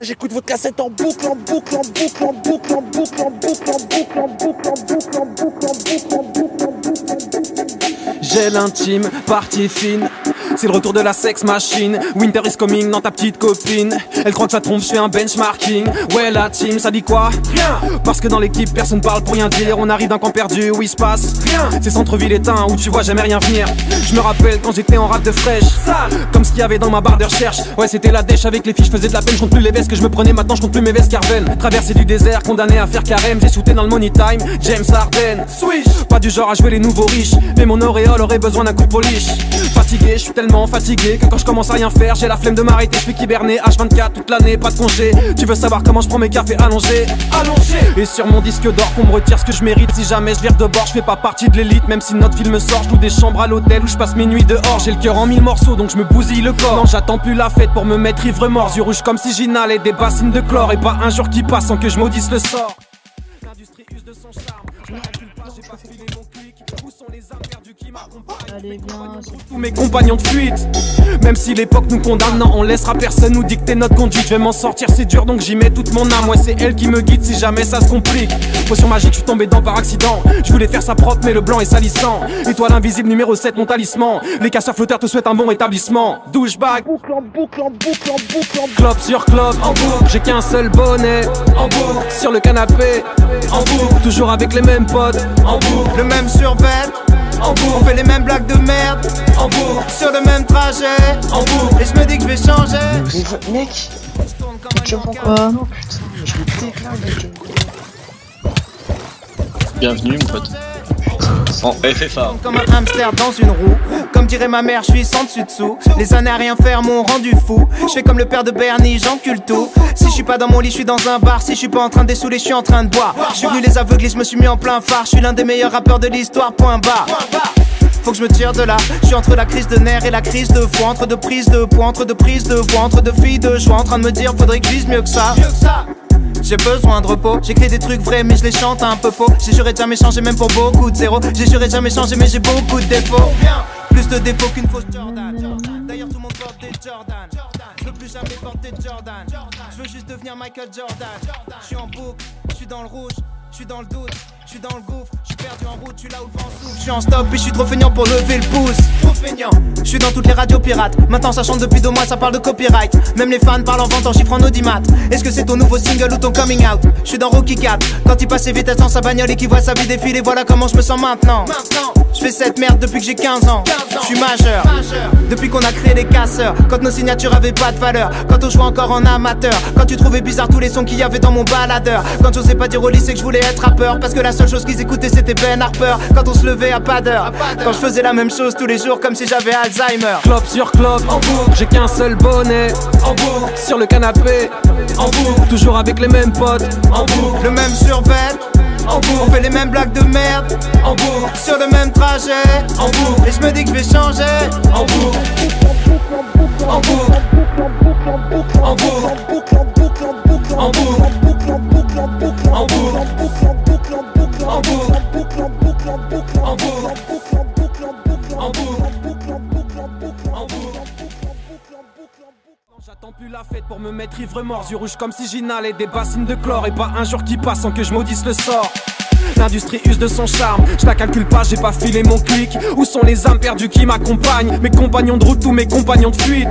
J'écoute votre cassette en boucle, en boucle, en boucle, en boucle, en boucle, en boucle, en boucle, en boucle, en boucle, en boucle, en boucle, en boucle, en boucle. J'ai l'intime, partie fine. C'est le retour de la sex machine. Winter is coming dans ta petite copine. Elle croit que ça trompe, je fais un benchmarking. Ouais la team, ça dit quoi? Rien. Parce que dans l'équipe personne parle pour rien dire. On arrive d'un camp perdu où il se passe rien. C'est centre-ville éteint où tu vois jamais rien venir. Je me rappelle quand j'étais en rap de fraîche. Comme ce qu'il y avait dans ma barre de recherche. Ouais c'était la dèche avec les filles, je faisais de la peine. Je compte plus les vestes que je me prenais, maintenant je compte plus mes vestes Carven. Traversée du désert, condamné à faire carême. J'ai shooté dans le money time, James Harden. Swish. Pas du genre à jouer les nouveaux riches, mais mon auréole aurait besoin d'un coup de polish. Fatigué, je suis tellement fatigué que quand je commence à rien faire, j'ai la flemme de m'arrêter. Je suis hiberné H24 toute l'année, pas de congé. Tu veux savoir comment je prends mes cafés allongés? Et sur mon disque d'or qu'on me retire ce que je mérite. Si jamais je vire de bord, je fais pas partie de l'élite. Même si notre film sort, je loue des chambres à l'hôtel où je passe mes nuits dehors. J'ai le cœur en 1000 morceaux donc je me bousille le corps. Non j'attends plus la fête pour me mettre ivre mort. Yeux rouges comme si j'inhalais des bassines de chlore. Et pas un jour qui passe sans que je maudisse le sort. L'industrie use de son charme. Je ne calcule pas, j'ai pas filé mon clic. Où sont les âmes perdues qui m'accompagnent? Allez bien, tous mes compagnons de fuite. Même si l'époque nous condamne, non, on laissera personne nous dicter notre conduite. Je vais m'en sortir, c'est dur donc j'y mets toute mon âme. Ouais c'est elle qui me guide si jamais ça se complique. Potion magique, je suis tombé dedans par accident. Je voulais faire ça propre mais le blanc est salissant. Étoile invisible numéro 7, mon talisman. Les casseurs flotteurs te souhaitent un bon rétablissement. Douchebag, Boucle, en boucle, en boucle, en boucle, en boucle. clope sur clope, en boucle. J'ai qu'un seul bonnet, en boucle. Sur le canapé, en boucle. Toujours avec les mêmes potes, en boucle. Le même survêt, en boucle. On fait les mêmes blagues de merde, en boucle. Sur le même trajet, en boucle. Et je me dis que je vais changer. Mais mec, tu comprends quoi? Non putain, je me déclare de Jungle. Bienvenue mon pote. En FFA. Comme un hamster dans une roue. Comme dirait ma mère, je suis sans dessus dessous. Les années à rien faire m'ont rendu fou. Je fais comme le père de Bernie, j'encule tout. Si je suis pas dans mon lit, je suis dans un bar. Si je suis pas en train de dessouler, je suis en train de boire. Je suis venu les aveugler, je me suis mis en plein phare. Je suis l'un des meilleurs rappeurs de l'histoire, point barre. Faut que je me tire de là. Je suis entre la crise de nerfs et la crise de foi. Entre deux prises de poids, entre deux prises de voix. Entre deux filles de joie. En train de me dire, faudrait que je vise mieux que ça. J'ai besoin de repos, j'écris des trucs vrais mais je les chante un peu faux. J'ai juré de jamais changer même pour beaucoup de zéro. J'ai juré de jamais changer mais j'ai beaucoup de défauts. Plus de défauts qu'une fausse Jordan. D'ailleurs tout le monde porte des Jordan. Je veux plus jamais porter Jordan. Je veux juste devenir Michael Jordan. Je suis en boucle, je suis dans le rouge, je suis dans le doute, je suis dans le gouffre, je suis perdu en route, je suis là où le vent souffle. Je suis en stop et je suis trop feignant pour lever le pouce. Trop feignant. Je suis dans toutes les radios pirates. Maintenant ça chante depuis 2 mois, ça parle de copyright. Même les fans parlent en vente en chiffres en audimat. Est-ce que c'est ton nouveau single ou ton coming out? Je suis dans Rocky 4. Quand il passe ses vitesses dans sa bagnole et qu'il voit sa vie défiler, voilà comment je me sens maintenant. Je fais cette merde depuis que j'ai 15 ans. Je suis majeur. Depuis qu'on a créé les casseurs. Quand nos signatures avaient pas de valeur. Quand on jouait encore en amateur. Quand tu trouvais bizarre tous les sons qu'il y avait dans mon baladeur. Quand j'osais pas dire au lycée que je voulais être rappeur. Parce que la seule chose qu'ils écoutaient c'était Ben Harper. Quand on se levait à pas d'heure. Quand je faisais la même chose tous les jours comme si j'avais Alzheimer. Clope sur clope, en boucle. J'ai qu'un seul bonnet, en boucle. Sur le canapé, en boucle. Toujours avec les mêmes potes, en boucle. Le même survêt, en boucle. On fait les mêmes blagues de merde, en boucle. sur le même trajet, En boucle. et je me dis que je vais changer, En boucle. En boucle. En boucle. En boucle. J'attends plus la fête pour me mettre ivre mort. Yeux rouges comme si j'inhalais des bassines de chlore. Et pas un jour qui passe sans que je maudisse le sort. L'industrie use de son charme, je la calcule pas, j'ai pas filé mon clic. Où sont les âmes perdues qui m'accompagnent? Mes compagnons de route, tous mes compagnons de fuite.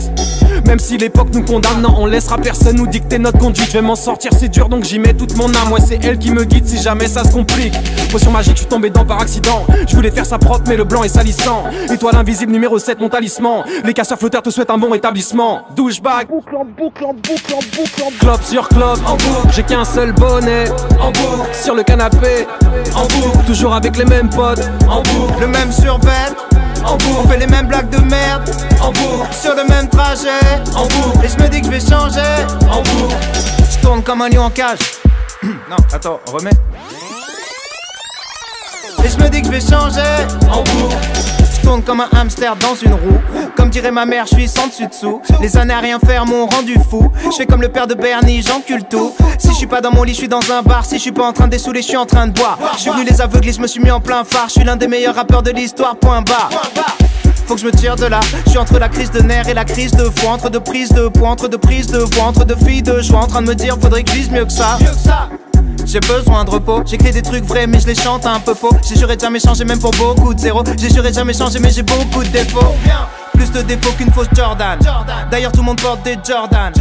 Même si l'époque nous condamne, non, on laissera personne nous dicter notre conduite. Je vais m'en sortir, c'est dur donc j'y mets toute mon âme. Ouais c'est elle qui me guide si jamais ça se complique. Potion magique, je suis tombé dedans par accident. Je voulais faire ça propre mais le blanc est salissant. Étoile invisible numéro 7, mon talisman. Les casseurs flotteurs te souhaitent un bon rétablissement. Douchebag, Boucle, en boucle, en boucle, en boucle, en boucle. clope sur clope, en boucle. J'ai qu'un seul bonnet, en boucle. Sur le canapé, en boucle. Toujours avec les mêmes potes, en boucle. le même survêt, En boucle. on fait les mêmes blagues de merde, En boucle. sur le même trajet, En boucle. et je me dis que je vais changer, En boucle. je tourne comme un lion en cage. Non, attends, remets. Et je me dis que je vais changer, En boucle. je tourne comme un hamster dans une roue. Comme dirait ma mère, je suis sans dessus dessous. Les années à rien faire m'ont rendu fou. Je fais comme le père de Bernie, j'encule tout. Si je suis pas dans mon lit, je suis dans un bar. Si je suis pas en train de dessouler, je suis en train de boire. Je suis venu les aveugler, je me suis mis en plein phare. Je suis l'un des meilleurs rappeurs de l'histoire, point barre. faut que je me tire de là. Je suis entre la crise de nerfs et la crise de foi, entre de prises de poids, entre de prises de voix, entre de filles de joie, en train de me dire faudrait que je vise mieux que ça. J'ai besoin de repos, j'écris des trucs vrais mais je les chante un peu faux. J'ai juré de jamais changer même pour beaucoup de zéro. J'ai juré de jamais changer mais j'ai beaucoup de défauts. Plus de défauts qu'une fausse Jordan. D'ailleurs tout le monde porte des Jordan.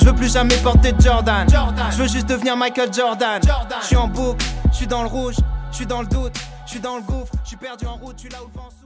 Je veux plus jamais porter Jordan. Je veux juste devenir Michael Jordan. Je suis en boucle, je suis dans le rouge, je suis dans le doute, je suis dans le gouffre, je suis perdu en route, je suis là où le vent souffle.